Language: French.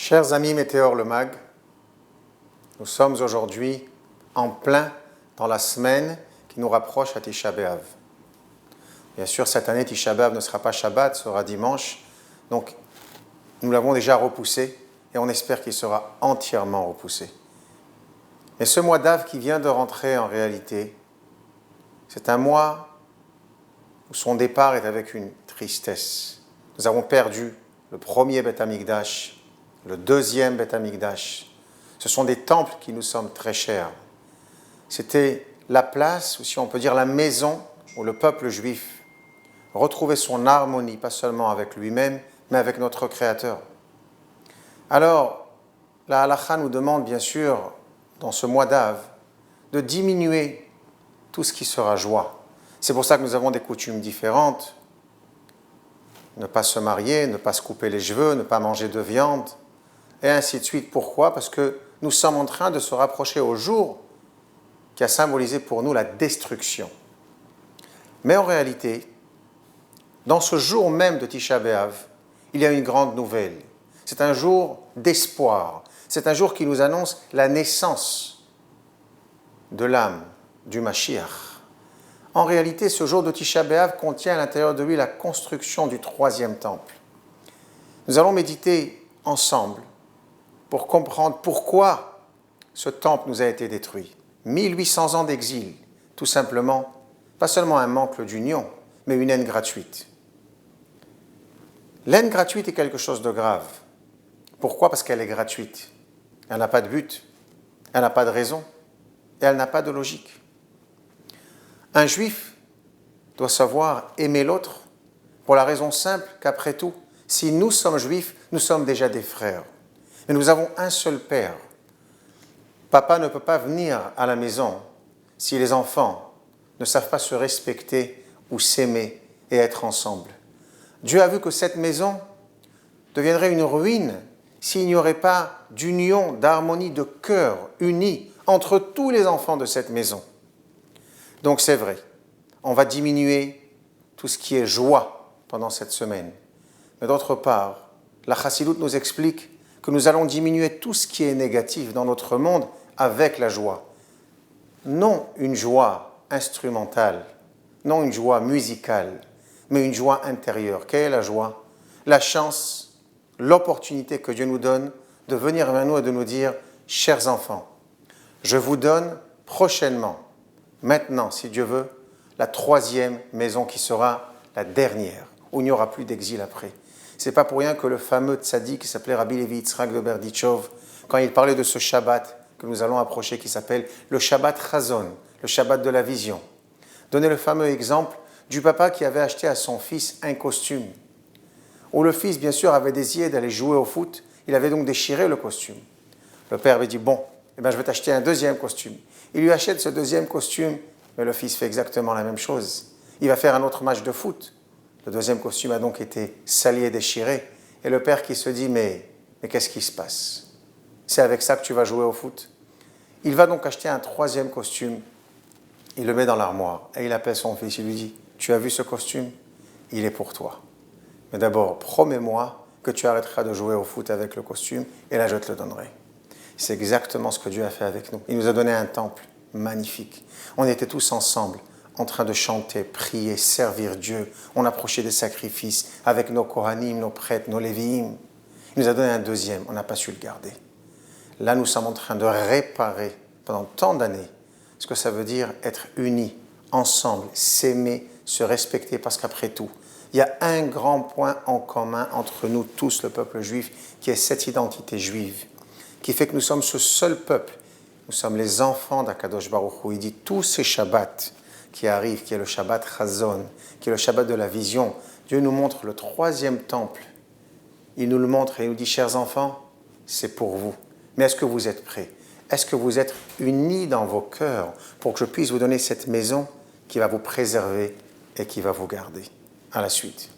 Chers amis Météor le Mag, nous sommes aujourd'hui en plein dans la semaine qui nous rapproche à Tisha B'Av. Bien sûr, cette année, Tisha B'Av ne sera pas Shabbat, sera dimanche. Donc, nous l'avons déjà repoussé et on espère qu'il sera entièrement repoussé. Et ce mois d'Av qui vient de rentrer en réalité, c'est un mois où son départ est avec une tristesse. Nous avons perdu le premier Beth Amikdash, le deuxième Beth Amikdash. Ce sont des temples qui nous sont très chers. C'était la place, ou si on peut dire la maison, où le peuple juif retrouvait son harmonie, pas seulement avec lui-même, mais avec notre Créateur. Alors, la halakha nous demande bien sûr, dans ce mois d'Av, de diminuer tout ce qui sera joie. C'est pour ça que nous avons des coutumes différentes. Ne pas se marier, ne pas se couper les cheveux, ne pas manger de viande, et ainsi de suite. Pourquoi ? Parce que nous sommes en train de se rapprocher au jour qui a symbolisé pour nous la destruction. Mais en réalité, dans ce jour même de Tisha B'Av, il y a une grande nouvelle. C'est un jour d'espoir. C'est un jour qui nous annonce la naissance de l'âme du Mashiach. En réalité, ce jour de Tisha B'Av contient à l'intérieur de lui la construction du troisième temple. Nous allons méditer ensemble pour comprendre pourquoi ce temple nous a été détruit. 1800 ans d'exil, tout simplement, pas seulement un manque d'union, mais une haine gratuite. L'haine gratuite est quelque chose de grave. Pourquoi ? Parce qu'elle est gratuite. Elle n'a pas de but, elle n'a pas de raison, et elle n'a pas de logique. Un juif doit savoir aimer l'autre pour la raison simple qu'après tout, si nous sommes juifs, nous sommes déjà des frères. Mais nous avons un seul père. Papa ne peut pas venir à la maison si les enfants ne savent pas se respecter ou s'aimer et être ensemble. Dieu a vu que cette maison deviendrait une ruine s'il n'y aurait pas d'union, d'harmonie, de cœur uni entre tous les enfants de cette maison. Donc c'est vrai, on va diminuer tout ce qui est joie pendant cette semaine. Mais d'autre part, la Chassidoute nous explique que nous allons diminuer tout ce qui est négatif dans notre monde avec la joie. Non une joie instrumentale, non une joie musicale, mais une joie intérieure. Quelle est la joie ? La chance, l'opportunité que Dieu nous donne de venir vers nous et de nous dire « Chers enfants, je vous donne prochainement, maintenant, si Dieu veut, la troisième maison qui sera la dernière, où il n'y aura plus d'exil après. » Ce n'est pas pour rien que le fameux tzaddik qui s'appelait Rabbi Levi Yitzhak de Berditchov, quand il parlait de ce Shabbat que nous allons approcher, qui s'appelle le Shabbat Chazon, le Shabbat de la vision, donnait le fameux exemple du papa qui avait acheté à son fils un costume, où le fils, bien sûr, avait désiré d'aller jouer au foot, il avait donc déchiré le costume. Le père avait dit « Bon, je vais t'acheter un deuxième costume. » Il lui achète ce deuxième costume, mais le fils fait exactement la même chose. Il va faire un autre match de foot. Le deuxième costume a donc été sali et déchiré. Et le père qui se dit, mais qu'est-ce qui se passe ? C'est avec ça que tu vas jouer au foot ? Il va donc acheter un troisième costume. Il le met dans l'armoire. Et il appelle son fils. Il lui dit, tu as vu ce costume ? Il est pour toi. Mais d'abord, promets-moi que tu arrêteras de jouer au foot avec le costume. Et là, je te le donnerai. C'est exactement ce que Dieu a fait avec nous. Il nous a donné un temple magnifique. On était tous ensemble, en train de chanter, prier, servir Dieu. On approchait des sacrifices avec nos Kohanim, nos prêtres, nos Lévi'im. Il nous a donné un deuxième, on n'a pas su le garder. Là, nous sommes en train de réparer pendant tant d'années ce que ça veut dire être unis, ensemble, s'aimer, se respecter, parce qu'après tout, il y a un grand point en commun entre nous tous, le peuple juif, qui est cette identité juive, qui fait que nous sommes ce seul peuple. Nous sommes les enfants d'Akadosh Baruch Hu. Il dit tous ces Shabbats qui arrivent, qui est le Shabbat Chazon, qui est le Shabbat de la vision. Dieu nous montre le troisième temple. Il nous le montre et il nous dit, chers enfants, c'est pour vous. Mais est-ce que vous êtes prêts ? Est-ce que vous êtes unis dans vos cœurs pour que je puisse vous donner cette maison qui va vous préserver et qui va vous garder ? À la suite.